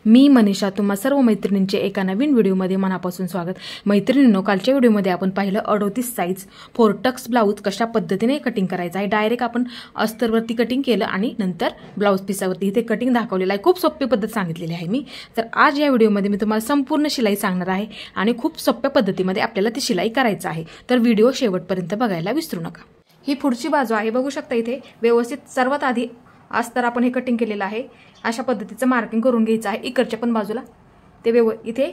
मी मनीषा, तुम्हा सर्व मैत्रिणींचे एका नवीन व्हिडिओमध्ये मनापासून स्वागत। मैत्रिणींनो, कालच्या व्हिडिओमध्ये आपण पाहिलं 38 साइज 4 टक्स ब्लाउज कशा पद्धतीने कटिंग करायचं आहे। डायरेक्ट आपण अस्तरवरती कटिंग केलं आणि नंतर ब्लाउज पीसावरती इथे कटिंग दाखवलेलं आहे। खूप सोपी पद्धत सांगितलेली आहे मी। तर आज या व्हिडिओमध्ये मी तुम्हाला संपूर्ण शिलाई सांगणार आहे आणि खूप सोप्या पद्धतीमध्ये आपल्याला ती शिलाई करायचं आहे। तर व्हिडिओ शेवटपर्यंत बघायला विसरू नका। ही पुढची बाजू आहे, बघू शकता इथे व्यवस्थित सर्वात आधी अस्तर आपण हे कटिंग केलेलं आहे। अशा पद्धतीचं मार्किंग करून घ्यायचं आहे। इकडच्या पण बाजूला ते इथे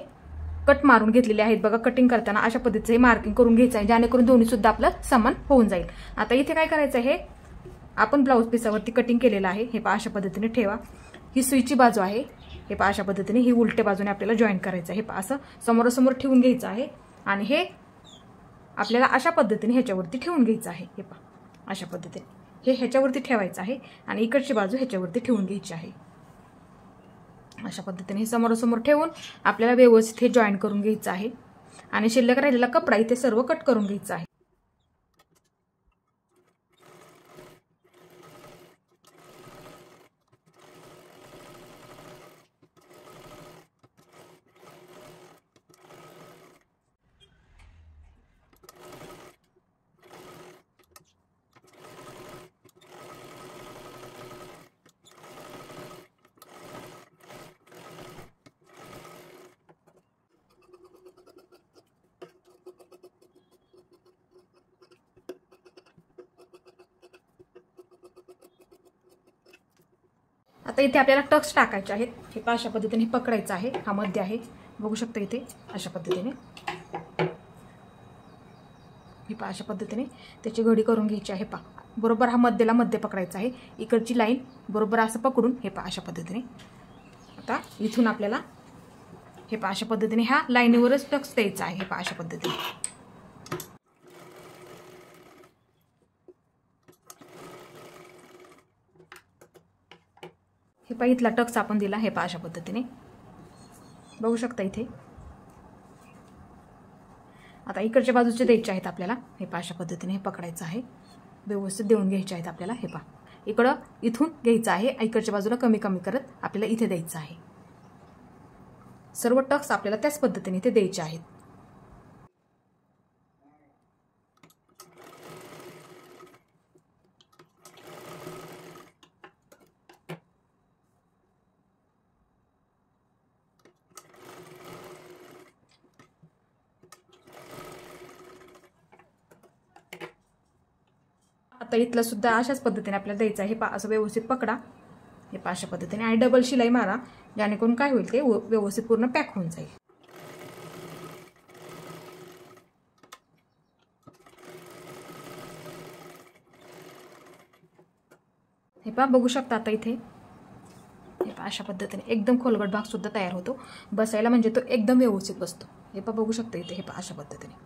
कट मारून घेतलेले आहेत बघा। कटिंग करताना अशा पद्धतीचं हे मार्किंग करून घ्यायचं आहे, जेणेकरून दोन्ही सुद्धा आपलं समान होऊन जाईल। आता इथे काय करायचं आहे, आपण ब्लाउज पीसावरती कटिंग केलेलं आहे। हे पहा अशा पद्धतीने ठेवा। ही सुईची बाजू आहे, हे पहा अशा पद्धतीने ही उलट्या बाजूने आपल्याला जॉईन करायचं आहे। हे पहा असं समोरासमोर ठेवून घ्यायचं आहे आणि हे आपल्याला अशा पद्धतीने ह्याच्यावरती ठेवून घ्यायचं आहे। हे पहा अशा पद्धतीने हे ह्याच्यावरती ठेवायचं आहे आणि इकडची बाजू ह्याच्यावरती ठेवून घ्यायची आहे। अशा पद्धतीने हे समोरासमोर ठेवून आपल्याला व्यवस्थित हे जॉईन करून घ्यायचं आहे आणि शिल्लक राहिलेला कपडा इथे सर्व कट करून घ्यायचा आहे। आता इथे आपल्याला टक्स टाकायचे आहेत। हे अशा पद्धतीने पकडायचं आहे। हा मध्य आहे, बघू शकता इथे अशा पद्धतीने हे अशा पद्धतीने त्याची घडी करून घ्यायची आहे। बरोबर हा मध्यला मध्य पकडायचा आहे। इकडची लाईन बरोबर असं पकडून हे अशा पद्धतीने आता इथून आपल्याला हे अशा पद्धतीने ह्या लाईनीवरच टक्स द्यायचा आहे। हे अशा पद्धतीने हे इथला टक्स आपण दिला। हे अशा पद्धतीने बघू शकता इथे। आता इकडच्या बाजूचे द्यायचे आहेत आपल्याला। हे अशा पद्धतीने हे पकडायचं आहे, व्यवस्थित देऊन घ्यायचे आहेत आपल्याला। हे इकडं इथून घ्यायचं आहे, इकडच्या बाजूला कमी कमी करत आपल्याला इथे द्यायचं आहे। सर्व टक्स आपल्याला त्याच पद्धतीने इथे द्यायचे आहेत। आता इथलं सुद्धा अशाच पद्धतीने आपल्याला द्यायचं आहे। असं व्यवस्थित पकडा, हे अशा पद्धतीने आणि डबल शिलाई मारा, जेणेकरून काय होईल ते व्यवस्थित पूर्ण पॅक होऊन जाईल। हे बघू शकता आता इथे हे अशा पद्धतीने एकदम खोलगट भाग सुद्धा तयार होतो, बसायला म्हणजे तो एकदम व्यवस्थित बसतो। हे बघू शकता इथे हे अशा पद्धतीने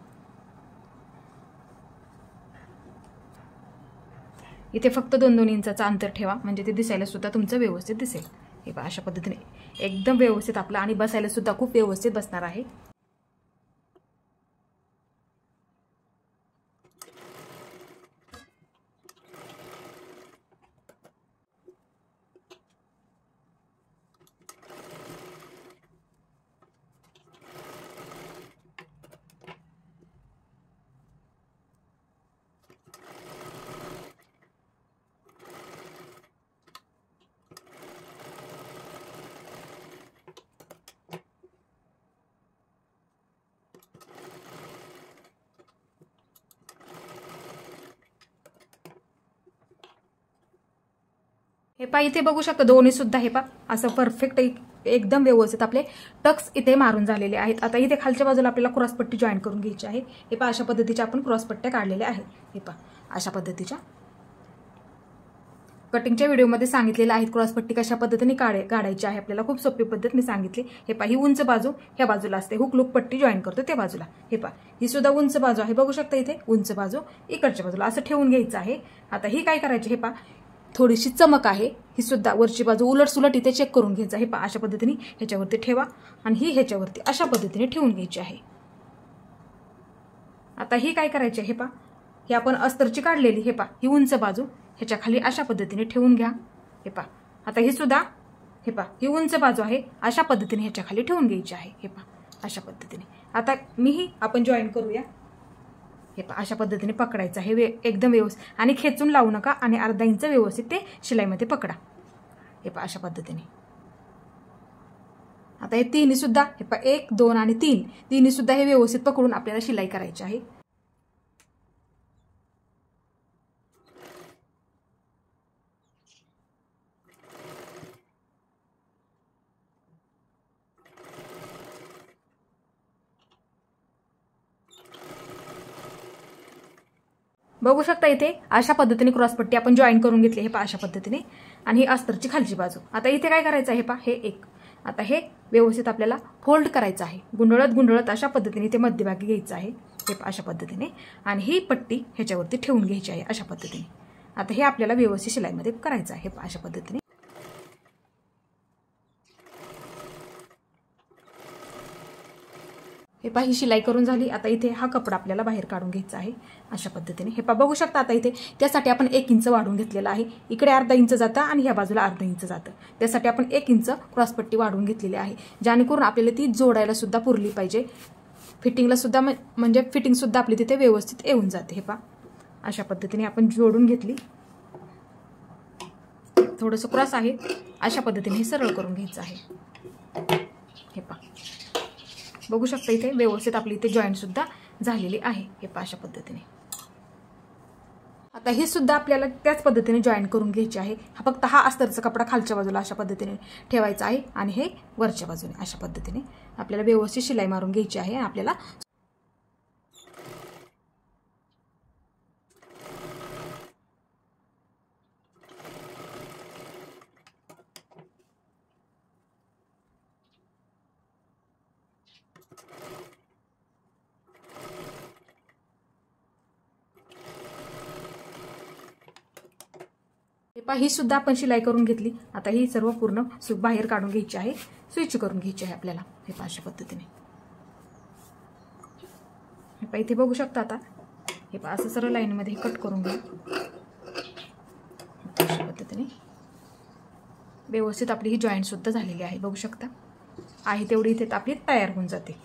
इथे फक्त 2-2 इंचाचा अंतर ठेवा, म्हणजे ते दिसायला सुद्धा तुमचं व्यवस्थित दिसेल। हे अशा पद्धतीने एकदम व्यवस्थित आपलं आणि बसायला सुद्धा खूप व्यवस्थित बसणार आहे। हे इथे बघू शकता दोन्ही सुद्धा हे असं परफेक्ट एकदम व्यवस्थित आपले टक्स इथे मारून झालेले आहेत। आता इथे खालच्या बाजूला आपल्याला क्रॉसपट्टी जॉईन करून घ्यायची आहे। हे अशा पद्धतीच्या आपण क्रॉसपट्ट्या काढलेल्या आहेत। हे अशा पद्धतीच्या कटिंगच्या व्हिडिओमध्ये सांगितलेलं आहे क्रॉसपट्टी कशा पद्धतीने काढायची आहे। आपल्याला खूप सोपी पद्धत मी सांगितली। हे ही उंच बाजू ह्या बाजूला असते, हुक लूक पट्टी जॉईन करतो त्या बाजूला। हे ही सुद्धा उंच बाजू आहे, बघू शकता इथे उंच बाजू इकडच्या बाजूला असं ठेवून घ्यायचं आहे। आता ही काय करायची, हे थोडीशी चमक आहे, ही सुद्धा वरची बाजू उलट सुलट इथे चेक करून घ्यायचं आहे। अशा पद्धतीने ह्याच्यावरती ठेवा आणि ही ह्याच्यावरती अशा पद्धतीने ठेवून घ्यायची आहे। आता ही काय करायची, हे ही आपण अस्तरची काढलेली ही उंच बाजू ह्याच्या खाली अशा पद्धतीने ठेवून घ्या। हे आता ही सुद्धा हे पहा ही उंच बाजू आहे, अशा पद्धतीने ह्याच्या खाली ठेवून घ्यायची आहे. हे पहा अशा पद्धतीने. आता आपण जॉईन करूया. हे पहा अशा पद्धतीने पकडायचं आहे एकदम व्यवस्थित, आणि खेचून लावू नका, आणि अर्धा इंच व्यवस्थित ते शिलाईमध्ये पकडा. हे पहा अशा पद्धतीने. आता हे तिन्ही सुद्धा, हे पहा 1 2 आणि 3 तिन्ही सुद्धा हे व्यवस्थित पकडून आपल्याला शिलाई करायची आहे. बघू शकता इथे अशा पद्धतीने क्रॉसपट्टी आपण जॉईन करून घेतली. हे पहा अशा पद्धतीने. आणि ही अस्तरची खालची बाजू. आता इथे काय करायचं आहे, हे पहा हे एक. आता हे व्यवस्थित आपल्याला फोल्ड करायचं आहे, गुंडळत गुंडळत अशा पद्धतीने ते मध्यभागी घ्यायचं आहे. हे पहा अशा पद्धतीने. आणि ही पट्टी ह्याच्यावरती ठेवून घ्यायची आहे अशा पद्धतीने. आता हे आपल्याला व्यवस्थित शिलाईमध्ये करायचं आहे. हे पहा अशा पद्धतीने. हे पहा ही शिलाई करून झाली. आता इथे हा कपडा आपल्याला बाहेर काढून घ्यायचा आहे अशा पद्धतीने. हे पहा बघू शकता. आता इथे त्यासाठी आपण 1 इंच वाढून घेतलेला आहे. इकडे अर्धा इंच जातं आणि ह्या बाजूला अर्धा इंच जातं. त्यासाठी आपण 1 इंच क्रॉसपट्टी वाढून घेतलेली आहे, जेणेकरून आपल्याला ती जोडायला सुद्धा पुरली पाहिजे. फिटिंगला सुद्धा म्हणजे फिटिंग सुद्धा आपली तिथे व्यवस्थित येऊन जाते. हे पहा अशा पद्धतीने आपण जोडून घेतली. थोडंसं क्रॉस आहे अशा पद्धतीने हे सरळ करून घ्यायचं आहे. हे पहा बघू शकता इथे व्यवस्थित आपली इथे जॉईंट सुद्धा झालेली आहे. हे पहा अशा पद्धतीने. आता हे सुद्धा आपल्याला त्याच पद्धतीने जॉईन करून घ्यायचे आहे. फक्त हा अस्तरचा कपडा खालच्या बाजूला अशा पद्धतीने ठेवायचा आहे, आणि हे वरच्या बाजूने अशा पद्धतीने आपल्याला व्यवस्थित शिलाई मारून घ्यायची आहे. आपल्याला ही सुद्धा आपण शिलाई करून घेतली. आता ही सर्व पूर्ण बाहेर काढून घ्यायची आहे, स्विच करून घ्यायची आहे आपल्याला. हे पहा अशा पद्धतीने. हे पहा इथे बघू शकता. आता हे पहा असं सरळ लाईनमध्ये कट करून घ्या अशा पद्धतीने. व्यवस्थित आपली ही जॉईंट सुद्धा झालेली आहे. बघू शकता आहे तेवढी इथे आपली तयार होऊन जाते.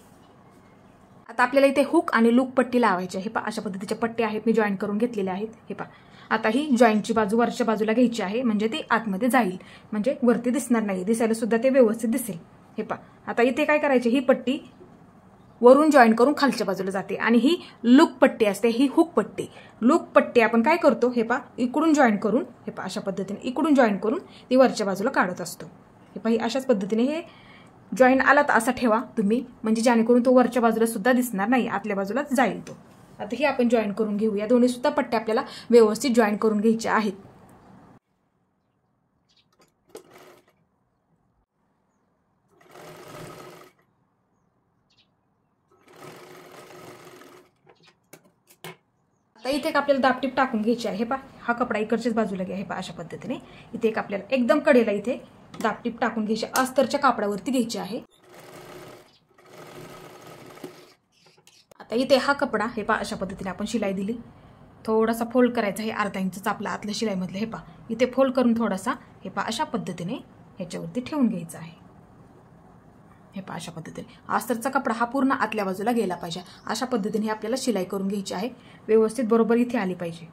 आता आपल्याला इथे हुक आणि लूक पट्टी लावायची आहे. हे पहा अशा पद्धतीच्या पट्ट्या आहेत, मी जॉईन करून घेतलेल्या आहेत. हे पहा आता ही जॉईंटची बाजू वरच्या बाजूला घ्यायची आहे, म्हणजे ती आतमध्ये जाईल, म्हणजे वरती दिसणार नाही, दिसायला सुद्धा ते व्यवस्थित दिसेल. हे पहा आता इथे काय करायचे, ही पट्टी वरून जॉईन करून खालच्या बाजूला जाते, आणि ही लूक पट्टी असते, ही हुक पट्टी. लूक पट्टी आपण काय करतो, हे पहा इकडून जॉईन करून, हे पहा अशा पद्धतीने इकडून जॉईन करून ती वरच्या बाजूला काढत असतो. हे पहा अशाच पद्धतीने हे जॉईन आला तर असा ठेवा तुम्ही, म्हणजे जेणेकरून तो वरच्या बाजूला सुद्धा दिसणार नाही, आतल्या बाजूलाच जाईल तो. आता ही आपण जॉईन करून घेऊया. दोन्ही सुद्धा पट्ट्या आपल्याला व्यवस्थित जॉईन करून घ्यायच्या आहेत. आता इथे एक आपल्याला दापटीप टाकून घ्यायची आहे. हे पहा हा कपडा इकडच्याच बाजूला घ्या. हे पहा अशा पद्धतीने इथे एक आपल्याला एकदम कडेला इथे दापटीप टाकून घ्यायची, अस्तरच्या कापडावरती घ्यायची आहे. आता इथे हा कपडा, हे पहा अशा पद्धतीने आपण शिलाई दिली. थोडासा फोल्ड करायचा आहे, अर्धा इंचचा आपला आतल्या शिलाईमधलं. हे पहा इथे फोल्ड करून थोडासा, हे पहा अशा पद्धतीने ह्याच्यावरती ठेवून घ्यायचा आहे. हे पहा अशा पद्धतीने अस्तरचा कपडा हा पूर्ण आतल्या बाजूला गेला पाहिजे. अशा पद्धतीने आपल्याला शिलाई करून घ्यायची आहे, व्यवस्थित बरोबर इथे आली पाहिजे.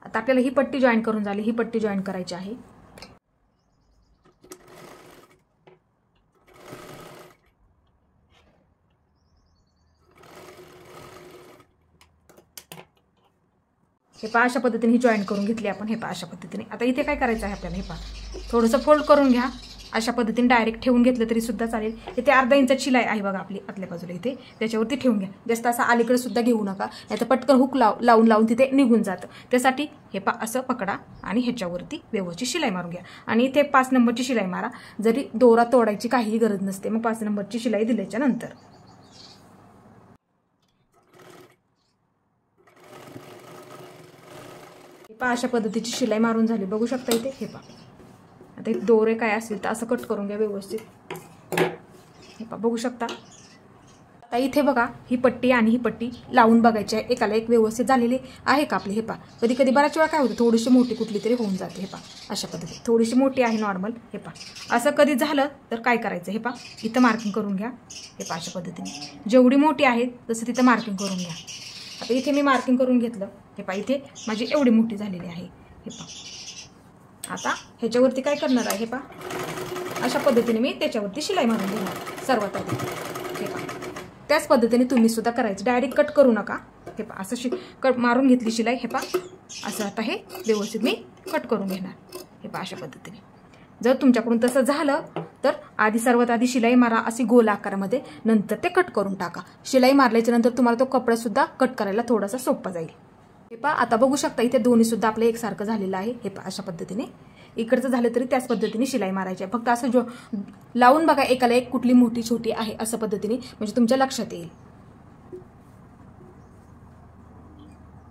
आता आपल्याला ही पट्टी जॉईन करून झाली, ही पट्टी जॉईन करायची आहे. हे पहा अशा पद्धतीने ही जॉईन करून घेतली आपण. हे पहा अशा पद्धतीने. आता इथे काय करायचं आहे आपल्याला, हे पहा थोडंसं फोल्ड करून घ्या. अशा पद्धतीने डायरेक्ट ठेवून घेतलं तरी सुद्धा चालेल. इथे अर्धा इंच शिलाई आहे बघा आपली आतल्या बाजूला, इथे त्याच्यावरती ठेवून घ्या. जास्त असं अलीकडे सुद्धा घेऊ नका, नाही तर पटकन हुक लावून तिथे निघून जातं. त्यासाठी हे पहा असं पकडा आणि ह्याच्यावरती व्यवस्थित शिलाई मारून घ्या. आणि इथे 5 नंबरची शिलाई मारा. जरी दोरा तोडायची काहीही गरज नसते, मग 5 नंबरची शिलाई दिल्याच्या नंतर. पहा अशा पद्धतीची शिलाई मारून झाली. बघू शकता इथे. हे पहा आता एक दोरे काय असेल तर असं कट करून घ्या व्यवस्थित. हे पहा बघू शकता. आता इथे बघा ही पट्टी आणि ही पट्टी लावून बघायची आहे एकाला एक व्यवस्थित झालेली आहे का आपली. हे पहा कधी कधी बऱ्याच वेळा काय होतं थोडीशी मोठी कुठली तरी होऊन जाते. हे पहा अशा पद्धतीने थोडीशी मोठी आहे नॉर्मल. हे पहा असं कधी झालं तर काय करायचं. हे पहा इथं मार्किंग करून घ्या. हे पहा अशा पद्धतीने जेवढी मोठी आहे तसं तिथं मार्किंग करून घ्या. आता इथे मी मार्किंग करून घेतलं. हे पहा इथे माझी एवढी मोठी झालेली आहे. हे पहा आता ह्याच्यावरती काय करणार आहे. हे पहा अशा पद्धतीने मी त्याच्यावरती शिलाई मारून घेणार सर्वात आधी. हे पहा त्याच पद्धतीने तुम्ही सुद्धा करायचं. डायरेक्ट कट करू नका. हे पहा असं कट मारून घेतली शिलाई. हे पहा असं आता हे व्यवस्थित मी कट करून घेणार. हे पहा अशा पद्धतीने. जर तुमच्याकडून तसं झालं तर आधी सर्वात आधी शिलाई मारा अशी गोल आकारामध्ये, नंतर ते कट करून टाका. शिलाई मारल्याच्या नंतर तुम्हाला तो कपडा सुद्धा कट करायला थोडासा सोपा जाईल. हे पहा आता बघू शकता इथे दोन्ही सुद्धा आपलं एकसारखं झालेलं आहे. हे पहा अशा पद्धतीने इकडचं झालं तरी त्याच पद्धतीने शिलाई मारायची आहे. फक्त असं लावून बघा एकाला एक कुठली मोठी छोटी आहे असं पद्धतीने, म्हणजे तुमच्या लक्षात येईल.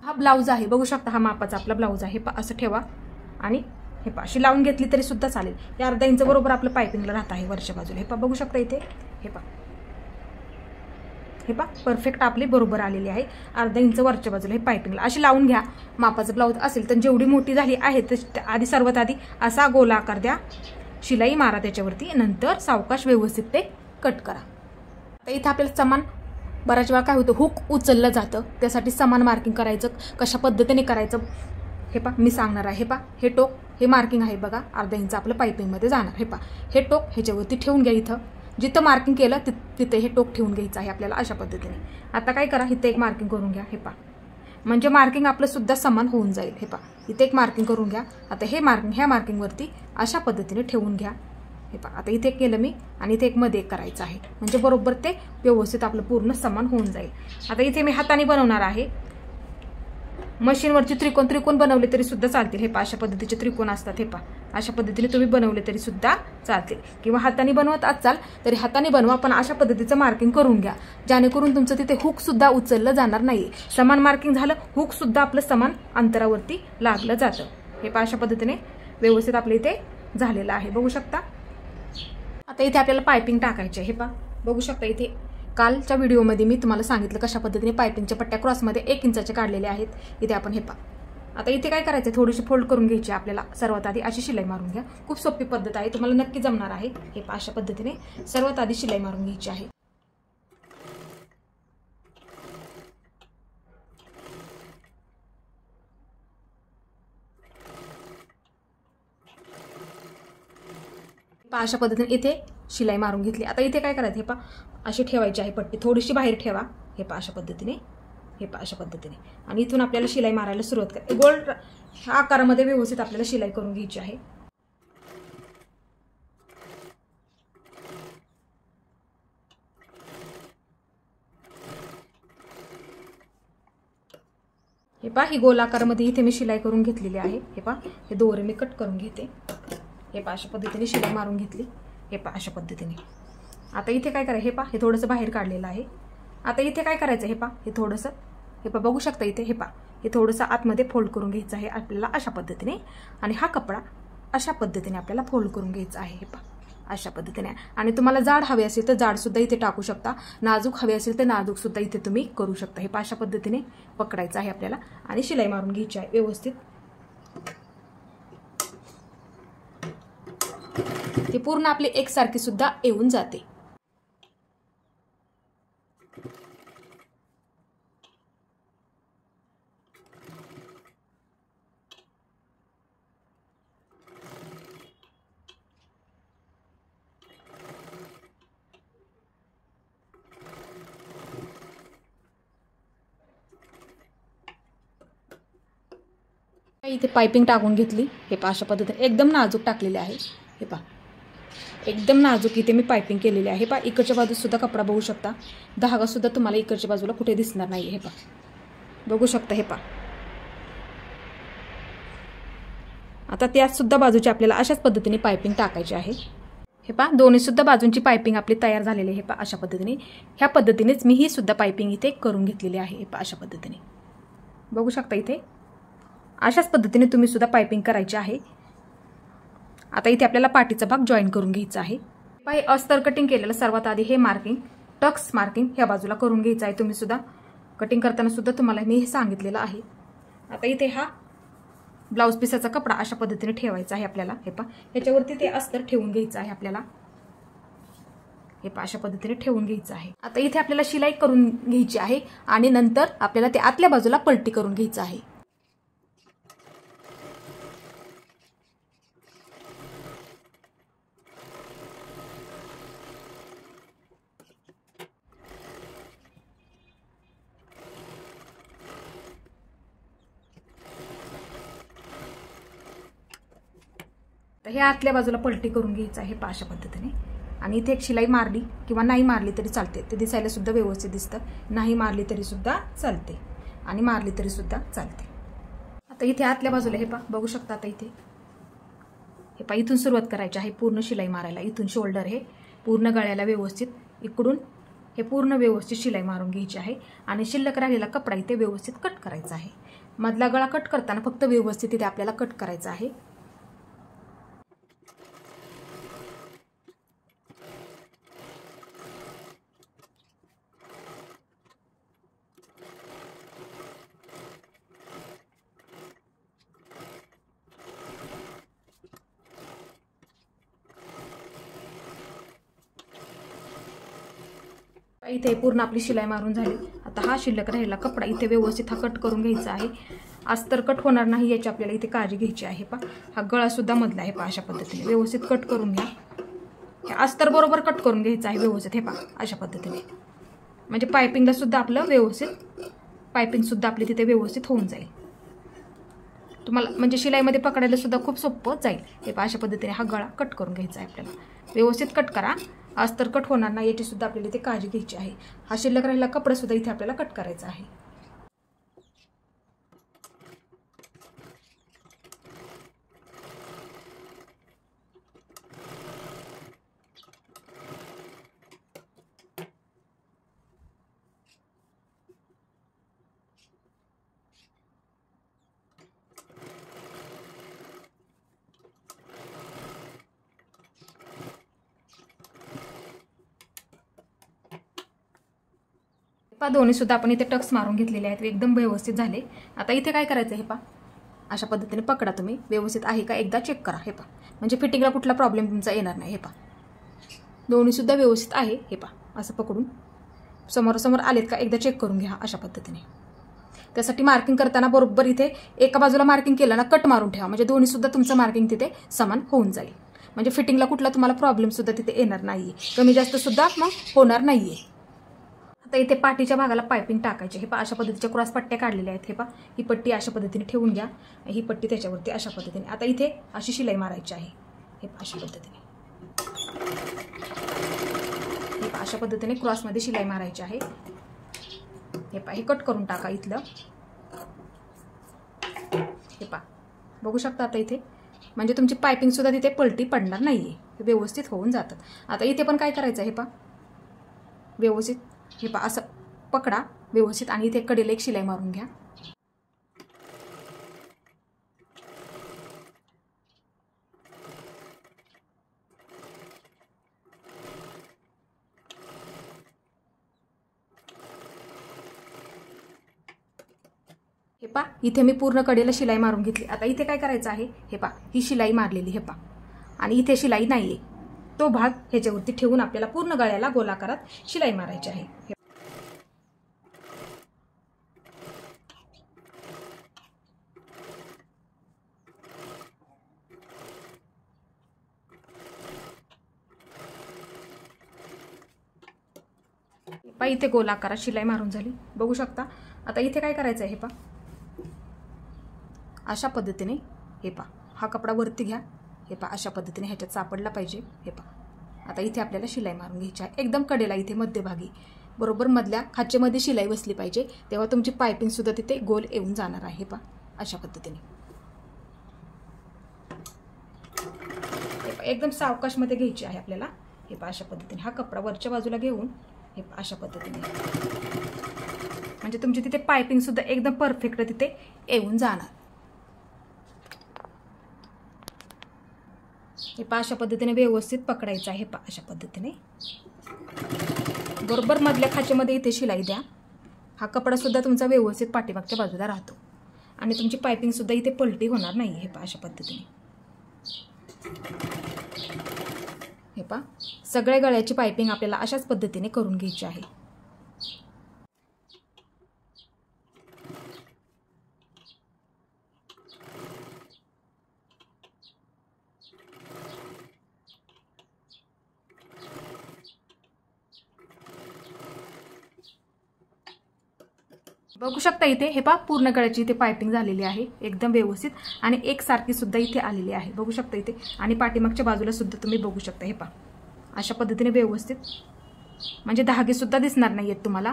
हा ब्लाऊज आहे बघू शकता. हा मापाचा आपला ब्लाऊज आहे. असं ठेवा आणि हे पहा अशी लावून घेतली तरी सुद्धा चालेल. हे अर्धा इंच बरोबर आपलं पायपिंगला राहत आहे वरच्या बाजूला. हे पहा बघू शकता इथे. हे पहा हे पहा परफेक्ट आपली बरोबर आलेली आहे. अर्धा इंच वरच्या बाजूला हे पायपिंगला अशी लावून घ्या. मापाचं ब्लाऊज असेल तर जेवढी मोठी झाली आहे तर आधी सर्वात आधी असा गोल आकार द्या, शिलाई मारा त्याच्यावरती, नंतर सावकाश व्यवस्थित ते कट करा. तर इथे आपल्याला समान बऱ्याच वेळा काय होतं हुक उचललं जातं, त्यासाठी समान मार्किंग करायचं. कशा पद्धतीने करायचं हे पहा मी सांगणार आहे. हे पहा हे टोक हे मार्किंग आहे बघा अर्धा इंच आपलं पायपिंगमध्ये जाणार. हे पहा हे टोक ह्याच्यावरती ठेवून घ्या. इथं जिथं मार्किंग केलं तिथे हे टोक ठेवून घ्यायचं आहे आपल्याला अशा पद्धतीने. आता काय करा इथं एक मार्किंग करून घ्या. हे पहा म्हणजे मार्किंग आपलं सुद्धा समान होऊन जाईल. हे पहा इथे एक मार्किंग करून घ्या. आता हे मार्किंग ह्या मार्किंगवरती अशा पद्धतीने ठेवून घ्या. हे पहा आता इथे केलं मी आणि इथे एक मध्ये एक करायचं आहे, म्हणजे बरोबर ते व्यवस्थित आपलं पूर्ण समान होऊन जाईल. आता इथे मी हाताने बनवणार आहे. मशीनवरची त्रिकोण बनवले तरी सुद्धा चालतील. हे पहा अशा पद्धतीचे त्रिकोण असतात. हे पहा अशा पद्धतीने तुम्ही बनवले तरी सुद्धा चालतील, किंवा हाताने बनवत असाल तरी हाताने बनवा, पण अशा पद्धतीचं मार्किंग करून घ्या जेणेकरून तुमचं तिथे हुक सुद्धा उचललं जाणार नाही. समान मार्किंग झालं, हुक सुद्धा आपलं समान अंतरावरती लागलं जातं. हे पहा अशा पद्धतीने व्यवस्थित आपल्या इथे झालेलं आहे बघू शकता. आता इथे आपल्याला पायपिंग टाकायची आहे. हे पहा बघू शकता इथे कालच्या व्हिडिओमध्ये मी तुम्हाला सांगितलं कशा पद्धतीने पायपिंगच्या पट्ट्या क्रॉसमध्ये 1 इंचाचे काढलेले आहेत. इथे आपण हे पहा आता इथे काय करायचं थोडीशी फोल्ड करून घ्यायची आपल्याला. सर्वात आधी अशी शिलाई मारून घ्या. खूप सोपी पद्धत आहे, तुम्हाला नक्की जमणार आहे. हे पहा अशा पद्धतीने सर्वात आधी शिलाई मारून घ्यायची आहे. पहा अशा पद्धतीने इथे शिलाई मारून घेतली. आता इथे काय करायचं हे पहा अशी ठेवायची आहे पट्टी, थोडीशी बाहेर ठेवा. हे पहा अशा पद्धतीने. हे पहा अशा पद्धतीने आणि इथून आपल्याला शिलाई मारायला सुरुवात करायची. गोल आकारामध्ये व्यवस्थित आपल्याला शिलाई करून घ्यायची आहे. हे पहा ही गोल आकारामध्ये इथे मी शिलाई करून घेतलेली आहे. हे पहा हे दोरे मी कट करून घेते. हे पहा अशा पद्धतीने शिलाई मारून घेतली. हे पहा अशा पद्धतीने. आता इथे काय करायचं हे पहा हे थोडंसं बाहेर काढलेलं आहे. आता इथे काय करायचं हे पहा हे थोडंसं हे पहा बघू शकता इथे. हे पहा हे थोडंसं आतमध्ये फोल्ड करून घ्यायचं आहे आपल्याला अशा पद्धतीने, आणि हा कपडा अशा पद्धतीने आपल्याला फोल्ड करून घ्यायचा आहे. हे पहा अशा पद्धतीने. आणि तुम्हाला जाड हवे असेल तर जाड सुद्धा इथे टाकू शकता, नाजूक हवे असेल तर नाजूक सुद्धा इथे तुम्ही करू शकता. हे पहा अशा पद्धतीने पकडायचं आहे आपल्याला आणि शिलाई मारून घ्यायची आहे व्यवस्थित. ते पूर्ण आपली एकसारखी सुद्धा येऊन जाते. इथे पाइपिंग टाकून घेतली. हे पहा अशा पद्धतीने एकदम नाजूक टाकलेले आहे. हे पहा एकदम नाजूक इथे मी पाइपिंग केलेली आहे. पहा इकडच्या बाजूत सुद्धा कपडा बघू शकता, धागा सुद्धा तुम्हाला इकडच्या बाजूला कुठे दिसणार नाही. हे पहा बघू शकता. हे पहा आता त्याच सुद्धा बाजूची आपल्याला अशाच पद्धतीने पाइपिंग टाकायची आहे. हे पहा दोन्ही सुद्धा बाजूंची पाइपिंग आपली तयार झालेली आहे. हे पहा अशा पद्धतीने. ह्या पद्धतीनेच मी ही सुद्धा पाइपिंग इथे करून घेतलेली आहे. हे पहा अशा पद्धतीने बघू शकता. इथे अशाच पद्धतीने तुम्ही सुद्धा पाइपिंग करायची आहे. आता इथे आपल्याला पाठीचा भाग जॉईन करून घ्यायचा आहे. हे अस्तर कटिंग केलेलं सर्वात आधी हे मार्किंग, टक्स मार्किंग ह्या बाजूला करून घ्यायचं आहे. तुम्ही सुद्धा कटिंग करताना सुद्धा तुम्हाला मी हे सांगितलेलं आहे. आता इथे हा ब्लाऊज पीसाचा कपडा अशा पद्धतीने ठेवायचा आहे आपल्याला. हे पहा, ह्याच्यावरती ते अस्तर ठेवून घ्यायचं आहे आपल्याला. हे पहा, अशा पद्धतीने ठेवून घ्यायचं आहे. आता इथे आपल्याला शिलाई करून घ्यायची आहे आणि नंतर आपल्याला ते आतल्या बाजूला पलटी करून घ्यायचं आहे. हे आतल्या बाजूला पलटी करून घ्यायचं आहे अशा पद्धतीने. आणि इथे एक शिलाई मारली किंवा नाही मारली तरी चालते, ते दिसायला सुद्धा व्यवस्थित दिसतं. नाही मारली तरी सुद्धा चालते आणि मारली तरी सुद्धा चालते. आता इथे आतल्या बाजूला हे पहा, बघू शकता. आता इथे हे पहा, इथून सुरुवात करायची आहे पूर्ण शिलाई मारायला. इथून शोल्डर हे पूर्ण गळ्याला व्यवस्थित, इकडून हे पूर्ण व्यवस्थित शिलाई मारून घ्यायची आहे. आणि शिल्लक राहिलेला कपडा इथे व्यवस्थित कट करायचा आहे. मधला गळा कट करताना फक्त व्यवस्थित इथे आपल्याला कट करायचा आहे. इथे पूर्ण आपली शिलाई मारून झाली. आता हा शिल्लक राहिलेला कपडा इथे व्यवस्थित हा कट करून घ्यायचा आहे. अस्तर कट होणार नाही याची आपल्याला इथे काळजी घ्यायची आहे. पहा, हा गळा सुद्धा मधला आहे. पहा, अशा पद्धतीने व्यवस्थित कट करून घ्या. हे अस्तर बरोबर कट करून घ्यायचं आहे व्यवस्थित. हे पहा, अशा पद्धतीने, म्हणजे पायपिंगला सुद्धा आपलं व्यवस्थित, पायपिंग सुद्धा आपली तिथे व्यवस्थित होऊन जाईल. तुम्हाला म्हणजे शिलाईमध्ये पकडायला सुद्धा खूप सोपं जाईल. हे पहा, अशा पद्धतीने हा गळा कट करून घ्यायचा आहे आपल्याला. व्यवस्थित कट करा, अस्तर कट होणार नाही याची सुद्धा आपल्याला इथे काळजी घ्यायची आहे. हा शिल्लक राहिलेला कपडा सुद्धा इथे आपल्याला कट करायचा आहे. पहा, दोन्ही सुद्धा आपण इथे टक्स मारून घेतलेले आहेत, एकदम व्यवस्थित झाले. आता इथे काय करायचं हे पहा, अशा पद्धतीने पकडा. तुम्ही व्यवस्थित आहे का एकदा चेक करा. हे पहा, म्हणजे फिटिंगला कुठला प्रॉब्लेम तुमचा येणार नाही. हे पहा, दोन्ही सुद्धा व्यवस्थित आहे. हे पहा, असं पकडून समोरासमोर आलेत का एकदा चेक करून घ्या अशा पद्धतीने. त्यासाठी मार्किंग करताना बरोबर इथे एका बाजूला मार्किंग केलं ना, कट मारून ठेवा, म्हणजे दोन्ही सुद्धा तुमचं मार्किंग तिथे समान होऊन जाईल. म्हणजे फिटिंगला कुठला तुम्हाला प्रॉब्लेम सुद्धा तिथे येणार नाहीये, कमी जास्त सुद्धा मग होणार नाहीये. आता इथे पाठीच्या भागाला पायपिंग टाकायचे. हे पहा, अशा पद्धतीच्या क्रॉस पट्ट्या काढलेल्या आहेत. हे पहा, ही पट्टी अशा पद्धतीने ठेवून घ्या, ही पट्टी त्याच्यावरती अशा पद्धतीने. आता इथे अशी शिलाई मारायची आहे. हे पहा, अशा पद्धतीने, हे पहा, अशा पद्धतीने क्रॉसमध्ये शिलाई मारायची आहे. हे पहा, हे कट करून टाका इथलं. हे पहा, बघू शकता. आता इथे म्हणजे तुमची पायपिंग सुद्धा तिथे पलटी पडणार नाहीये, व्यवस्थित होऊन जातात. आता इथे पण काय करायचं. हे पहा, व्यवस्थित, हे पहा, असं पकडा व्यवस्थित आणि इथे कडेला एक शिलाई मारून घ्या. हे पहा, इथे मी पूर्ण कडेला शिलाई मारून घेतली. आता इथे काय करायचं आहे. हे पहा, ही शिलाई मारलेली. हे पहा, आणि इथे शिलाई नाहीये, तो भाग ह्याच्यावरती ठेवून आपल्याला पूर्ण गळ्याला गोलाकारात शिलाई मारायची आहे. पहा, इथे गोलाकारात शिलाई मारून झाली, बघू शकता. आता इथे काय करायचं आहे. हे पहा, अशा पद्धतीने. हे पहा, हा कपडा वरती घ्या. हे पहा, अशा पद्धतीने ह्याच्यात सापडला पाहिजे. हे पहा, आता इथे आपल्याला शिलाई मारून घ्यायची आहे एकदम कडेला, इथे मध्यभागी बरोबर मधल्या खाचेमध्ये शिलाई बसली पाहिजे, तेव्हा तुमची पायपिंग सुद्धा तिथे गोल येऊन जाणार आहे. पहा, अशा पद्धतीने. हे पहा, एकदम सावकाशमध्ये घ्यायची आहे आपल्याला. हे पहा, अशा पद्धतीने हा कपडा वरच्या बाजूला घेऊन हे अशा पद्धतीने, म्हणजे तुमची तिथे पायपिंग सुद्धा एकदम परफेक्ट तिथे येऊन जाणार. हे पहा अशा पद्धतीने व्यवस्थित पकडायचं आहे. हे पहा अशा पद्धतीने बरोबर मधल्या खाचेमध्ये इथे शिलाई द्या. हा कपडा सुद्धा तुमचा व्यवस्थित पाठीमागच्या बाजूला राहतो आणि तुमची पायपिंग सुद्धा इथे पलटी होणार नाही. हे पहा अशा पद्धतीने. हे पहा सगळ्या गळ्याची पायपिंग आपल्याला अशाच पद्धतीने करून घ्यायची आहे. बघू शकता इथे हे पहा पूर्ण गळ्याची इथे पायपिंग झालेली आहे एकदम व्यवस्थित आणि एकसारखी सुद्धा इथे आलेली आहे. बघू शकता इथे आणि पाठीमागच्या बाजूला सुद्धा तुम्ही बघू शकता. हे पहा अशा पद्धतीने व्यवस्थित म्हणजे धागे सुद्धा दिसणार नाहीयेत तुम्हाला.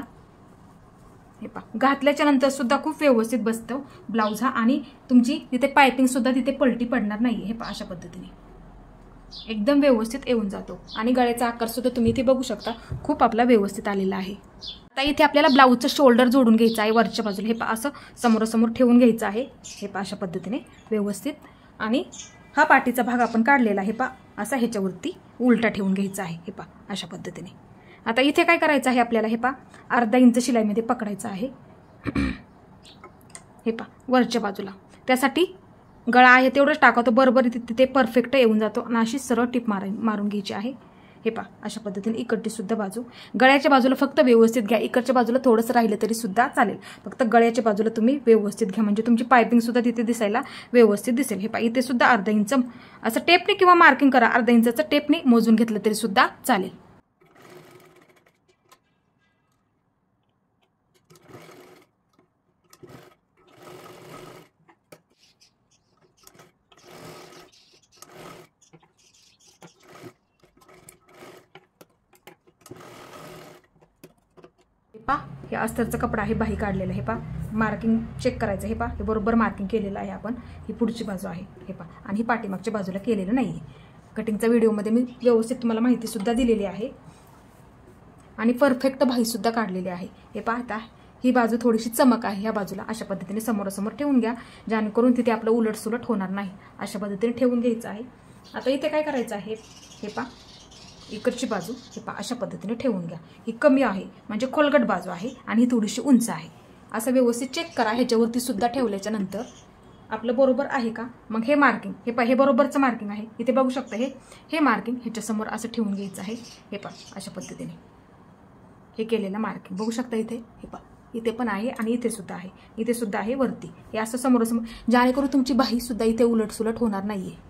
हे पहा घातल्याच्या नंतर सुद्धा खूप व्यवस्थित बसतो ब्लाउज हा आणि तुमची तिथे पायपिंग सुद्धा तिथे पलटी पडणार नाहीये. हे पहा अशा पद्धतीने एकदम व्यवस्थित येऊन जातो आणि गळ्याचा आकार सुद्धा तुम्ही इथे बघू शकता खूप आपला व्यवस्थित आलेला आहे. आता इथे आपल्याला ब्लाऊजचं शोल्डर जोडून घ्यायचं आहे वरच्या बाजूला. हे पहा असं समोरासमोर ठेवून घ्यायचं आहे. हे पहा अशा पद्धतीने व्यवस्थित आणि हा पाठीचा भाग आपण काढलेला आहे. पहा असा ह्याच्यावरती उलटा ठेवून घ्यायचा आहे. हे पहा अशा पद्धतीने. आता इथे काय करायचं आहे आपल्याला हे पहा अर्धा इंच शिलाईमध्ये पकडायचं आहे. हे पहा वरच्या बाजूला त्यासाठी गळा आहे तेवढंच टाकतो बरोबर तिथे परफेक्ट येऊन जातो आणि अशी सरळ टिप मारून घ्यायची आहे. हे पहा अशा पद्धतीने इकडची सुद्धा बाजू गळ्याच्या बाजूला फक्त व्यवस्थित घ्या. इकडच्या बाजूला थोडंसं राहिलं तरी सुद्धा चालेल. फक्त गळ्याच्या बाजूला तुम्ही व्यवस्थित घ्या म्हणजे तुमची पायपिंग सुद्धा तिथे दिसायला व्यवस्थित दिसेल. हे पहा इथे सुद्धा अर्धा इंच असं टेपने किंवा मार्किंग करा. अर्धा इंचाचं टेपने मोजून घेतलं तरी सुद्धा चालेल. पहा हे अस्तरचा कपडा आहे बाही काढलेला. हे पहा मार्किंग चेक करायचं. हे पहा हे बरोबर मार्किंग केलेलं आहे आपण. ही पुढची बाजू आहे. हे पहा आणि ही पाठीमागच्या बाजूला केलेलं नाही आहे. कटिंगच्या व्हिडिओमध्ये मी व्यवस्थित तुम्हाला माहिती सुद्धा दिलेली आहे आणि परफेक्ट बाही सुद्धा काढलेली आहे. हे पहा आता ही बाजू थोडीशी चमक आहे ह्या बाजूला. अशा पद्धतीने समोरासमोर ठेवून घ्या जेणेकरून तिथे आपलं उलटसुलट होणार नाही. अशा पद्धतीने ठेवून घ्यायचं आहे. आता इथे काय करायचं आहे हे पहा इकडची बाजू हे पहा अशा पद्धतीने ठेवून घ्या. ही कमी आहे म्हणजे खोलगट बाजू आहे आणि ही थोडीशी उंच आहे. असं व्यवस्थित चेक करा. ह्याच्यावरती सुद्धा ठेवल्याच्या नंतर आपलं बरोबर आहे का मग हे मार्किंग हे पहा हे बरोबरचं मार्किंग आहे. इथे बघू शकता हे मार्किंग ह्याच्यासमोर असं ठेवून घ्यायचं आहे. हे पहा अशा पद्धतीने हे केलेलं मार्किंग बघू शकता इथे. हे पहा इथे पण आहे आणि इथे सुद्धा आहे. इथे सुद्धा आहे वरती. हे असं समोरासमोर जेणेकरून तुमची बाही सुद्धा इथे उलटसुलट होणार नाहीये.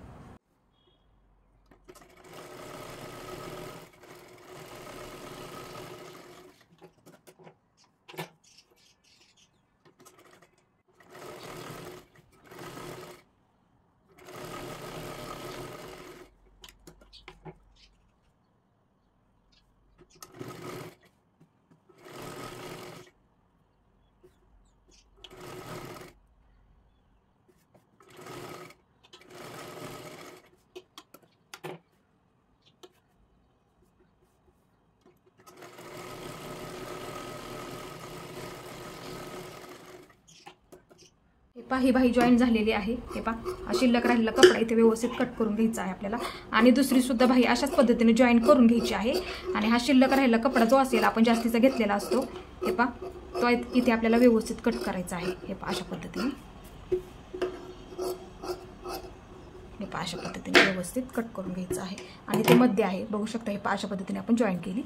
हे पहा ही बाही जॉईन झालेली आहे. हे पहा शिल्लक राहिलेला कपडा इथे व्यवस्थित कट करून घ्यायचा आहे आपल्याला आणि दुसरी सुद्धा बाही अशाच पद्धतीने जॉईन करून घ्यायची आहे. आणि हा शिल्लक राहिलेला कपडा जो असेल आपण जास्तीचा घेतलेला असतो हे पहा तो इथे आपल्याला व्यवस्थित कट करायचा आहे. हे पहा अशा पद्धतीने हे पहा अशा पद्धतीने व्यवस्थित कट करून घ्यायचं आहे. आणि ते मध्ये आहे बघू शकता. हे पहा अशा पद्धतीने आपण जॉईन केली.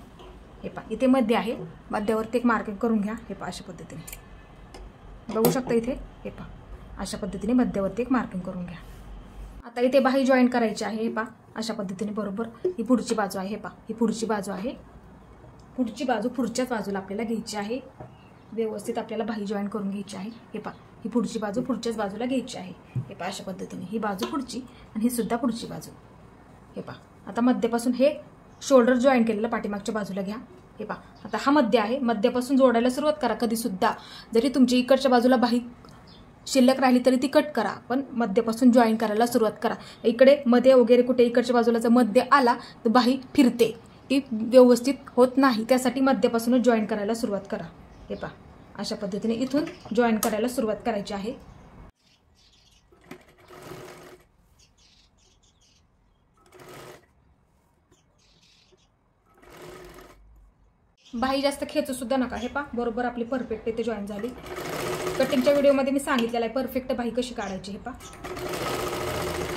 हे पहा इथे मध्ये आहे मध्यावरती एक मार्किंग करून घ्या. हे पहा अशा पद्धतीने बघू शकता इथे. हे पहा अशा पद्धतीने मध्यावरती एक मार्किंग करून घ्या. आता इथे बाही जॉईन करायची आहे. हे पहा अशा पद्धतीने बरोबर ही पुढची बाजू आहे. हे पहा ही पुढची बाजू आहे. पुढची बाजू पुढच्याच बाजूला आपल्याला घ्यायची आहे. व्यवस्थित आपल्याला बाही जॉईन करून घ्यायची आहे. हे पहा ही पुढची बाजू पुढच्याच बाजूला घ्यायची आहे. हे पहा अशा पद्धतीने ही बाजू पुढची आणि ही सुद्धा पुढची बाजू. हे पहा आता मध्यपासून हे शोल्डर जॉईन केलेलं पाठीमागच्या बाजूला घ्या. हे पहा आता हा मध्य आहे. मध्यापासून जोडायला सुरुवात करा. कधी सुद्धा जरी तुमची इकडच्या बाजूला बाही शिल्लक राहिली तरी ती कट करा पण मध्यपासून जॉईन करायला सुरुवात करा. इकडे मध्ये वगैरे कुठे इकडच्या बाजूला जर मध्य आला तर बाही फिरते ती व्यवस्थित होत नाही. त्यासाठी मध्यपासूनच जॉईन करायला सुरुवात करा. हे पहा अशा पद्धतीने इथून जॉईन करायला सुरुवात करायची आहे. बाही जास्त खेचू सुद्धा नका. हे पहा बरोबर आपली परफेक्ट इथे जॉईन झाली. कटिंगच्या व्हिडिओमध्ये मी सांगितलेलं आहे परफेक्ट बाही कशी काढायची. हे पहा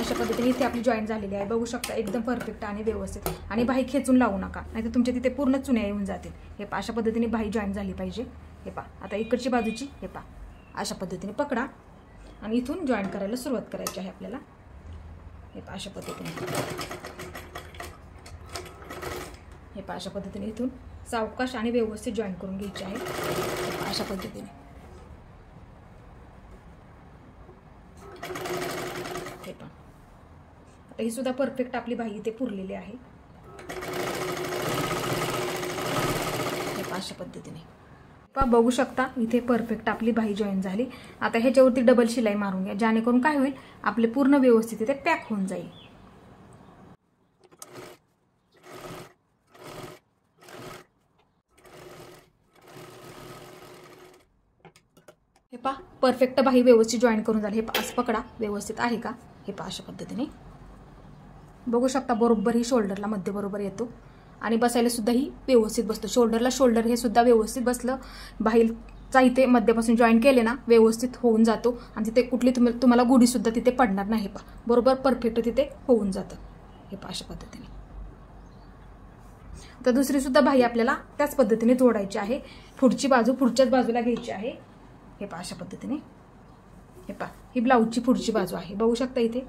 अशा पद्धतीने इथे आपली जॉईन झालेली आहे. बघू शकता एकदम परफेक्ट आणि व्यवस्थित. आणि बाही खेचून लावू नका, नाहीतर तुमच्या तिथे पूर्ण चुन्या येऊन जातील. हे पहा अशा पद्धतीने बाही जॉईन झाली पाहिजे. हे पहा आता इकडची बाजूची हे पहा अशा पद्धतीने पकडा आणि इथून जॉईन करायला सुरुवात करायची आहे आपल्याला. हे पहा अशा पद्धतीने. हे पहा अशा पद्धतीने इथून सावकाश आणि व्यवस्थित जॉईन करून घ्यायची आहे. हे पहा अशा पद्धतीने. हे पहा आता ही सुद्धा परफेक्ट आपली बाही इथे पुरलेली आहे. हे पहा अशा पद्धतीने. पहा बघू शकता इथे परफेक्ट आपली बाही जॉईन झाली. आता ह्याच्यावरती डबल शिलाई मारून घ्या, जेणेकरून काय होईल आपले पूर्ण व्यवस्थित इथे पॅक होऊन जाईल. हे पहा परफेक्ट बाही व्यवस्थित जॉईन करून झाली. हे पहा असं पकडा व्यवस्थित आहे का. हे पहा अशा पद्धतीने बघू शकता बरोबर ही शोल्डरला मध्य बरोबर येतो आणि बसायला सुद्धा ही व्यवस्थित बसतो. शोल्डरला शोल्डर हे सुद्धा व्यवस्थित बसलं. बाहीचा इथे मध्यापासून जॉईन केले ना व्यवस्थित होऊन जातो आणि तिथे कुठली तुम्हाला गुढी सुद्धा तिथे पडणार नाही. पहा बरोबर परफेक्ट तिथे होऊन जातं. हे पहा अशा पद्धतीने. तर दुसरी सुद्धा बाही आपल्याला त्याच पद्धतीने जोडायची आहे. पुढची बाजू पुढच्याच बाजूला घ्यायची आहे. हे पहा अशा पद्धतीने. हे पहा ही ब्लाऊजची पुढची बाजू आहे बघू शकता इथे,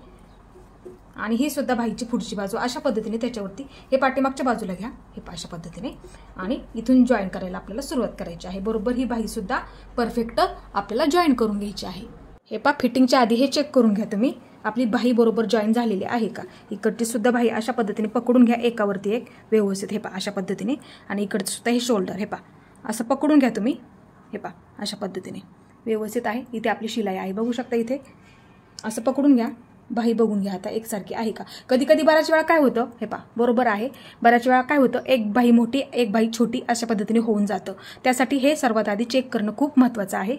आणि ही सुद्धा बाहीची पुढची बाजू अशा पद्धतीने त्याच्यावरती हे पाठीमागच्या बाजूला घ्या. हे पहा अशा पद्धतीने आणि इथून जॉईन करायला आपल्याला सुरुवात करायची आहे. बरोबर ही बाही सुद्धा परफेक्ट आपल्याला जॉईन करून घ्यायची आहे. हे पहा फिटिंगच्या आधी हे चेक करून घ्या तुम्ही आपली बाही बरोबर जॉईन झालेली आहे का. इकडची सुद्धा बाही अशा पद्धतीने पकडून घ्या एकावरती एक व्यवस्थित. हे पहा अशा पद्धतीने. आणि इकडचं सुद्धा हे शोल्डर हे पहा असं पकडून घ्या तुम्ही. हे पहा अशा पद्धतीने व्यवस्थित आहे. इथे आपली शिलाई आहे बघू शकता इथे असं पकडून घ्या. बाही बघून घ्या आता एकसारखी आहे का. कधी कधी बऱ्याच वेळा काय होतं हे पहा बरोबर आहे, बऱ्याच वेळा काय होतं एक बाही मोठी एक बाही छोटी अशा पद्धतीने होऊन जातं. त्यासाठी हे सर्वात आधी चेक करणं खूप महत्त्वाचं आहे.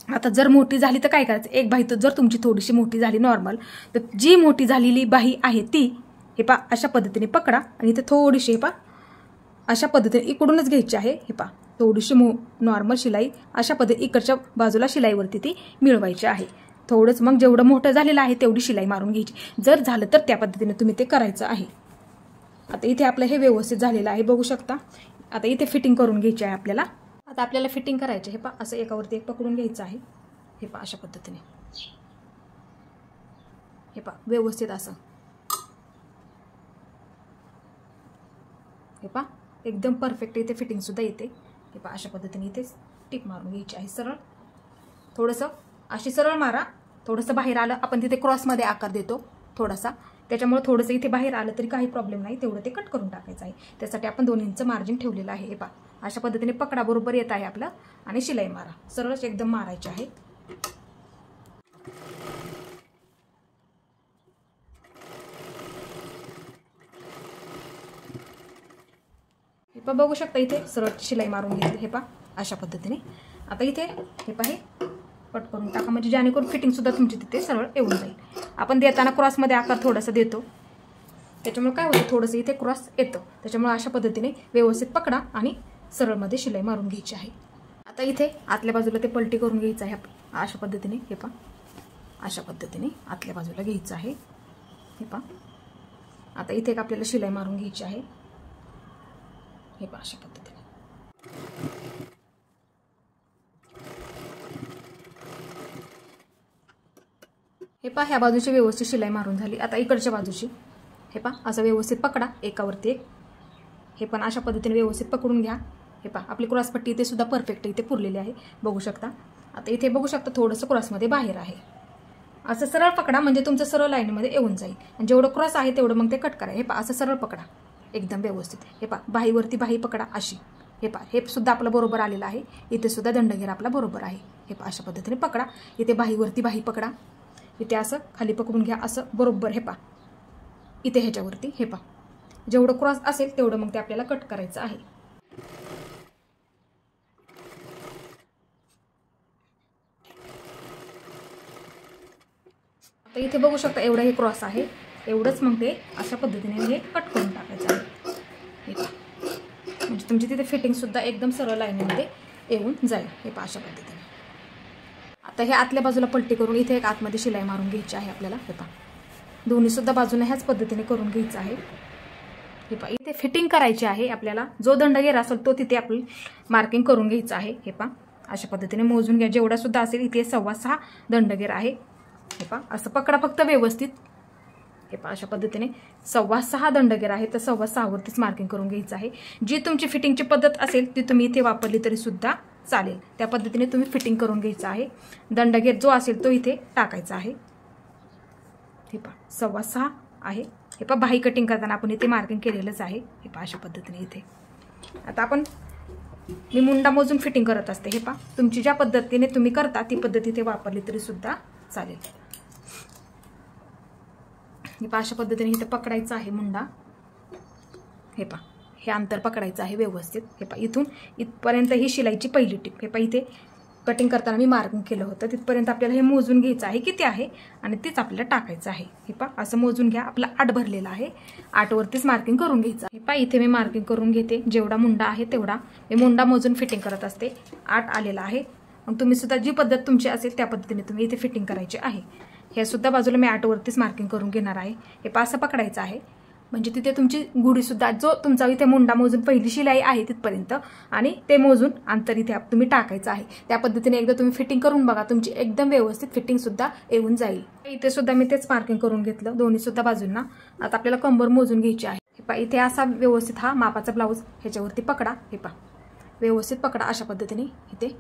आता जर मोठी झाली तर काय करायचं, एक बाही तर जर तुमची थोडीशी मोठी झाली नॉर्मल, तर जी मोठी झालेली बाही आहे ती हे पहा अशा पद्धतीने पकडा आणि इथे थोडीशी हे पहा अशा पद्धतीने इकडूनच घ्यायची आहे. हे पहा थोडीशी नॉर्मल शिलाई अशा पद्धतीने इकडच्या बाजूला शिलाईवरती ती मिळवायची आहे. थोडंच मग जेवढं मोठं झालेलं आहे तेवढी शिलाई मारून घ्यायची. जर झालं तर त्या पद्धतीने तुम्ही ते करायचं आहे. आता इथे आपलं हे व्यवस्थित झालेलं आहे बघू शकता. आता इथे फिटिंग करून घ्यायची आहे आपल्याला. आता आपल्याला फिटिंग करायची. हे पहा असं एकावरती एक पकडून घ्यायचं आहे. हे पहा अशा पद्धतीने. हे पहा व्यवस्थित असं. हे पहा एकदम परफेक्ट इथे फिटिंग सुद्धा येते. हे पहा अशा पद्धतीने इथे टिप मारून घ्यायची आहे. सरळ थोडंसं अशी सरळ मारा. थोडंसं बाहेर आलं आपण तिथे क्रॉसमध्ये आकार देतो थोडासा, त्याच्यामुळे थोडंसं इथे बाहेर आलं तरी काही प्रॉब्लेम नाही. तेवढं ते कट करून टाकायचं आहे. त्यासाठी आपण 2 इंच मार्जिन ठेवलेलं आहे. हे पहा अशा पद्धतीने पकडा बरोबर येत आहे आपलं आणि शिलाई मारा. सरळच एकदम मारायची आहे. हे पहा बघू शकता इथे सरळ शिलाई मारून घेतली. हे पहा अशा पद्धतीने. आता इथे हे पहा हे कट करून टाका म्हणजे जेणेकरून फिटिंग सुद्धा तुमची तिथे सरळ येऊन जाईल. आपण देताना क्रॉसमध्ये आकार थोडासा देतो त्याच्यामुळे काय होतं थोडंसं इथे क्रॉस येतं. त्याच्यामुळे अशा पद्धतीने व्यवस्थित पकडा आणि सरळमध्ये शिलाई मारून घ्यायची आहे. आता इथे आतल्या बाजूला ते पलटी करून घ्यायचं आहे अशा पद्धतीने. हे पहा अशा पद्धतीने आतल्या बाजूला घ्यायचं आहे. हे पहा आता इथे एक आपल्याला शिलाई मारून घ्यायची आहे. हे पहा अशा पद्धतीने. हे पहा ह्या बाजूची व्यवस्थित शिलाई मारून झाली. आता इकडच्या बाजूची हे पहा असं व्यवस्थित पकडा एकावरती एक. हे पण अशा पद्धतीने व्यवस्थित पकडून घ्या. हे पहा आपली क्रॉसपट्टी इथे सुद्धा परफेक्ट इथे पुरलेली आहे बघू शकता. आता इथे बघू शकता थोडंसं क्रॉसमध्ये बाहेर आहे. असं सरळ पकडा म्हणजे तुमचं सरळ लाईनमध्ये येऊन जाईल. आणि जेवढं क्रॉस आहे तेवढं मग ते कट करा. हे पहा असं सरळ पकडा एकदम व्यवस्थित. हे पहा बाहीवरती बाही पकडा अशी. हे पहा हे सुद्धा आपलं बरोबर आलेलं आहे. इथे सुद्धा दंडघेर आपला बरोबर आहे. हे पहा अशा पद्धतीने पकडा. इथे बाहीवरती बाही पकडा. इथे असं खाली पकडून घ्या असं बरोबर. हे पहा इथे ह्याच्यावरती हे पहा जेवढं क्रॉस असेल तेवढं मग ते आपल्याला कट करायचं आहे. आता इथे बघू शकता एवढं हे क्रॉस आहे एवढंच मग ते अशा पद्धतीने हे कट करून टाकायचं आहे. हे पहा म्हणजे तुमची तिथे फिटिंगसुद्धा एकदम सरळ लाईनीमध्ये येऊन जाईल. हे पहा अशा पद्धतीने. आता हे आतल्या बाजूला पलटी करून इथे एक आतमध्ये शिलाई मारून घ्यायची आहे आपल्याला. हे पहा दोन्हीसुद्धा बाजूने ह्याच पद्धतीने करून घ्यायचं आहे. हे पहा इथे फिटिंग करायची आहे आपल्याला. जो दंडगेर असेल तो तिथे आपली मार्किंग करून घ्यायचं आहे. हे पहा अशा पद्धतीने मोजून घ्या. जेवढा सुद्धा असेल इथे 6.25 दंडगेर आहे. हे पहा असं पकडा फक्त व्यवस्थित. हे पहा अशा पद्धतीने 6.25 दंडगेर आहे, तर 6.25 वरतीच मार्किंग करून घ्यायचं आहे. जी तुमची फिटिंगची पद्धत असेल ती तुम्ही इथे वापरली तरी सुद्धा चालेल. त्या पद्धतीने तुम्ही फिटिंग करून घ्यायचं आहे. दंडगेर जो असेल तो इथे टाकायचा आहे. हे पहा 6.25 आहे. हे पहा बाही कटिंग करताना आपण इथे मार्किंग केलेलंच आहे. हे पहा अशा पद्धतीने इथे. आता आपण मी मुंडा मोजून फिटिंग करत असते. हे पहा तुमची ज्या पद्धतीने तुम्ही करता ती पद्धत इथे वापरली तरी सुद्धा चालेल. हे पहा अशा पद्धतीने इथे पकडायचं आहे मुंडा. हे पहा हे अंतर पकडायचं आहे व्यवस्थित. हे पहा इथून इथपर्यंत ही शिलाईची पहिली टिप. हे पहा इथे कटिंग करताना मी मार्किंग केलं होतं, तिथपर्यंत आपल्याला हे मोजून घ्यायचं आहे किती आहे आणि तेच आपल्याला टाकायचं आहे. हे पहा असं मोजून घ्या. आपला 8 भरलेला आहे, 8 वरतीच मार्किंग करून घ्यायचं. हे पहा इथे मी मार्किंग करून घेते. जेवढा मुंडा आहे तेवढा मी मुंडा मोजून फिटिंग करत असते. 8 आलेला आहे. मग तुम्ही सुद्धा जी पद्धत तुमची असेल त्या पद्धतीने तुम्ही इथे फिटिंग करायची आहे. हे सुद्धा बाजूला मी 8 वरतीच मार्किंग करून घेणार आहे. हे पहा असं पकडायचं आहे म्हणजे तिथे तुमची गुढी सुद्धा जो तुमचा इथे मुंडा मोजून पहिली शिलाई आहे तिथपर्यंत आणि ते मोजून अंतर इथे तुम्ही टाकायचं आहे. त्या पद्धतीने एकदा तुम्ही फिटिंग करून बघा, तुमची एकदम व्यवस्थित फिटिंग सुद्धा येऊन जाईल. इथे सुद्धा मी तेच मार्किंग करून घेतलं दोन्ही सुद्धा बाजूंना. आता आपल्याला कंबर मोजून घ्यायची आहे. हे पहा इथे असा व्यवस्थित हा मापाचा ब्लाऊज ह्याच्यावरती पकडा. हे पहा व्यवस्थित पकडा अशा पद्धतीने इथे.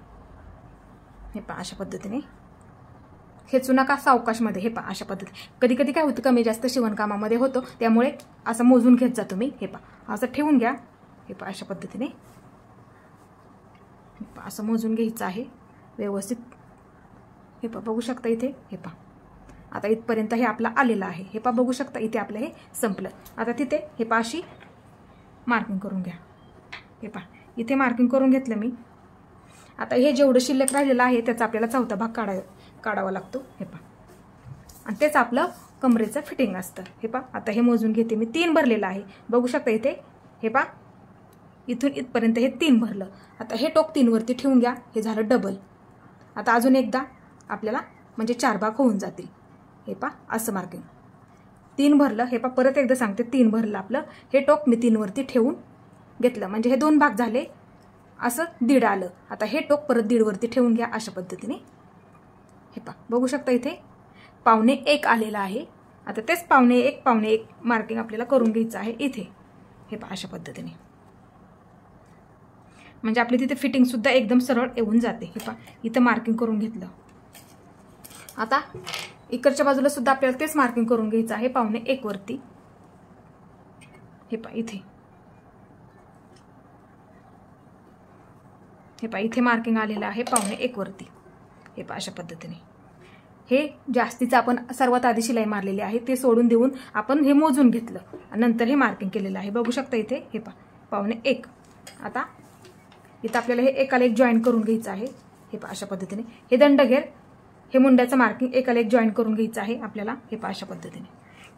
हे पहा अशा पद्धतीने खेचू नका सावकाशमध्ये. हे पहा अशा पद्धतीने. कधी कधी काय होतं कमी जास्त शिवणकामामध्ये होतं, त्यामुळे असं मोजून घेत जा तुम्ही. हे पहा असं ठेवून घ्या. हे पहा अशा पद्धतीने असं मोजून घ्यायचं आहे व्यवस्थित. हे पहा बघू शकता इथे. हे पहा आता इथपर्यंत हे आपलं आलेलं आहे. हे पहा बघू शकता इथे आपलं हे संपलं. आता तिथे हे पहा अशी मार्किंग करून घ्या. हे पहा इथे मार्किंग करून घेतलं मी. आता हे जेवढं शिल्लक राहिलेलं आहे त्याचा आपल्याला चौथा भाग काढावा लागतो. हे पहा आणि तेच आपलं कमरेचं फिटिंग असतं. हे पहा आता हे मोजून घेते मी. 3 भरलेलं आहे बघू शकता इथे. हे पहा इथून इथपर्यंत हे 3 भरलं. आता हे टोक 3 वरती ठेवून घ्या. हे झालं डबल. आता अजून एकदा आपल्याला म्हणजे 4 भाग होऊन जातील. हे पहा असं मार्किंग 3 भरलं. हे पहा परत एकदा सांगते 3 भरलं आपलं. हे टोक मी 3 वरती ठेवून घेतलं म्हणजे हे 2 भाग झाले. असं 1.5 आलं. आता हे टोक परत 1.5 वरती ठेवून घ्या अशा पद्धतीने. हे पहा बघू शकता इथे 1.25 आलेलं आहे. आता तेच 1.25 मार्किंग आपल्याला करून घ्यायचं आहे इथे. हे पहा अशा पद्धतीने म्हणजे आपली तिथे फिटिंग सुद्धा एकदम सरळ येऊन जाते. हे पहा इथं मार्किंग करून घेतलं. आता इकडच्या बाजूला सुद्धा आपल्याला तेच मार्किंग करून घ्यायचं आहे 1.25 वरती. हे पहा इथे. हे पहा इथे मार्किंग आलेलं आहे 1.25 वरती. हे पहा अशा पद्धतीने. हे जास्तीचं आपण सर्वात आधी शिलाई मारलेली आहे ते सोडून देऊन आपण हे मोजून घेतलं आणि नंतर हे मार्किंग केलेलं आहे बघू शकता इथे. हे पहा 1.25. आता इथं आपल्याला हे एकाला एक जॉईन करून घ्यायचं आहे. हे पहा अशा पद्धतीने. हे दंडगेर हे मुंड्याचं मार्किंग एकाला एक जॉईन करून घ्यायचं आहे आपल्याला. हे पहा अशा पद्धतीने.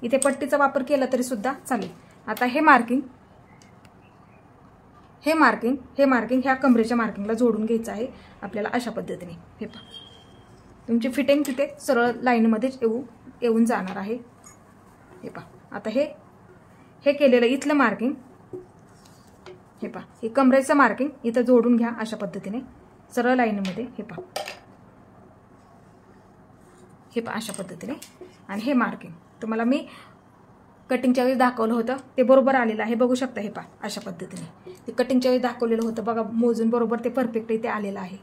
इथे पट्टीचा वापर केला तरी सुद्धा चालेल. आता हे मार्किंग ह्या कमरेच्या मार्किंगला जोडून घ्यायचं आहे आपल्याला अशा पद्धतीने. हे पहा तुमची फिटिंग तिथे सरळ लाईनमध्येच येऊन जाणार आहे. हे पहा आता हे केलेलं इथलं मार्किंग. हे पहा हे कमरेचं मार्किंग इथं जोडून घ्या अशा पद्धतीने सरळ लाईनमध्ये. हे पहा अशा पद्धतीने. आणि हे मार्किंग तुम्हाला मी कटिंगच्या वेळी दाखवलं होतं ते बरोबर आलेलं आहे बघू शकता. हे पहा अशा पद्धतीने ते कटिंगच्या वेळी दाखवलेलं होतं बघा मोजून बरोबर ते परफेक्ट इथे आलेलं आहे.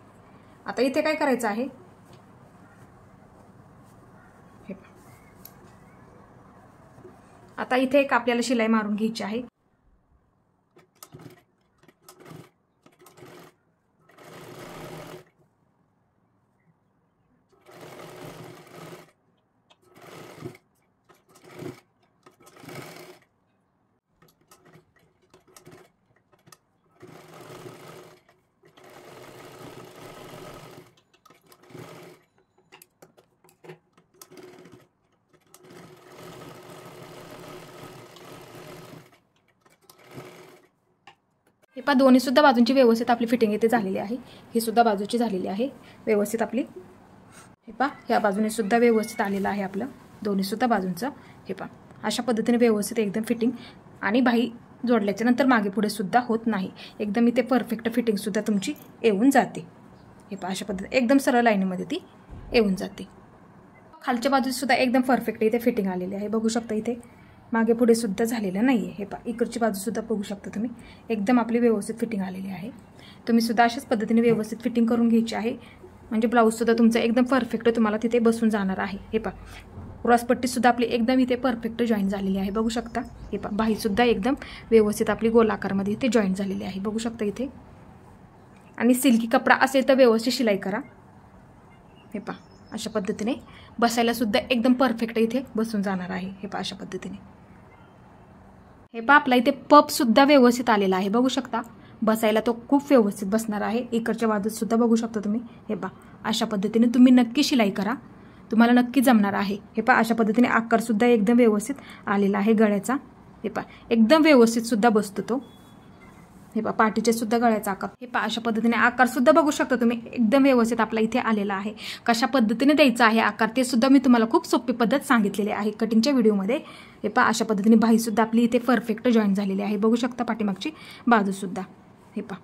आता इथे काय करायचं आहे. हे पहा आता इथे एक आपल्याला शिलाई मारून घ्यायची आहे. पहा दोन्ही सुद्धा बाजूंची व्यवस्थित आपली फिटिंग इथे झालेली आहे। ही सुद्धा बाजूची झालेली आहे व्यवस्थित आपली। हे पहा या बाजूने सुद्धा व्यवस्थित आलेलं आहे आपलं दोन्ही सुद्धा बाजूंचं। हे पहा अशा पद्धतीने व्यवस्थित एकदम फिटिंग आणि बाही जोडल्याच्या नंतर मागे पुढे सुद्धा होत नाही, एकदम इथे परफेक्ट फिटिंग सुद्धा तुमची येऊन जाते। हे पहा अशा पद्धतीने एकदम सरळ लाईनीमध्ये ती येऊन जाते। खालच्या बाजूला सुद्धा एकदम परफेक्ट इथे फिटिंग आलेली आहे, बघू शकता इथे मागे पुढे सुद्धा झालेलं नाहीये। हे पहा इकडची बाजू सुद्धा बघू शकता तुम्ही, एकदम आपली व्यवस्थित फिटिंग आलेली आहे। तुम्ही सुद्धा अशाच पद्धतीने व्यवस्थित फिटिंग करून घ्यायची आहे, म्हणजे ब्लाऊज सुद्धा तुमचं एकदम परफेक्ट तुम्हाला तिथे बसून जाणार आहे। हे पहा क्रॉसपट्टी सुद्धा आपली एकदम इथे परफेक्ट जॉईन झालेली आहे, बघू शकता। हे पहा बाही सुद्धा एकदम व्यवस्थित आपली गोलाकारमध्ये इथे जॉईन झालेली आहे, बघू शकता इथे। आणि सिल्की कपडा असेल तर व्यवस्थित शिलाई करा। हे पहा अशा पद्धतीने बसायला सुद्धा एकदम परफेक्ट इथे बसून जाणार आहे। हे पहा अशा पद्धतीने। हे पहा आपला इथे पप सुद्धा व्यवस्थित आलेला आहे, बघू शकता। बसायला तो खूप व्यवस्थित बसणार आहे, इकडच्या बाजूत सुद्धा बघू शकता तुम्ही। हे पहा अशा पद्धतीने तुम्ही नक्की शिलाई करा, तुम्हाला नक्की जमणार आहे। हे पहा अशा पद्धतीने आकार सुद्धा एकदम व्यवस्थित आलेला आहे गळ्याचा। हे पहा एकदम व्यवस्थित सुद्धा बसतो तो। हे पहा पाठीचे सुद्धा गळ्याचा आकार। हे पहा अशा पद्धतीने आकार सुद्धा बघू शकता तुम्ही, एकदम व्यवस्थित आपला इथे आलेला आहे। कशा पद्धतीने द्यायचा आहे आकार ते सुद्धा मी तुम्हाला खूप सोपी पद्धत सांगितलेली आहे कटिंगच्या व्हिडिओमध्ये। हे पहा अशा पद्धतीने बाही सुद्धा आपली इथे परफेक्ट जॉईन झालेली आहे, बघू शकता पाठीमागची बाजू सुद्धा। हे पहा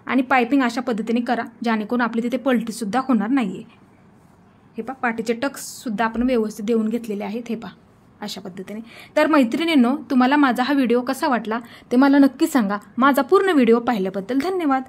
आणि पायपिंग अशा पद्धतीने करा जेणेकरून आपली तिथे पलटी सुद्धा होणार नाहीये। हे पहा पाठीचे टक्स सुद्धा आपण व्यवस्थित देऊन घेतलेले आहेत। हे पहा अशा पद्धतीने। तर मैत्रिणींनो तुम्हाला माझा हा व्हिडिओ कसा वाटला ते मला नक्की सांगा। माझा पूर्ण व्हिडिओ पाहिल्याबद्दल धन्यवाद।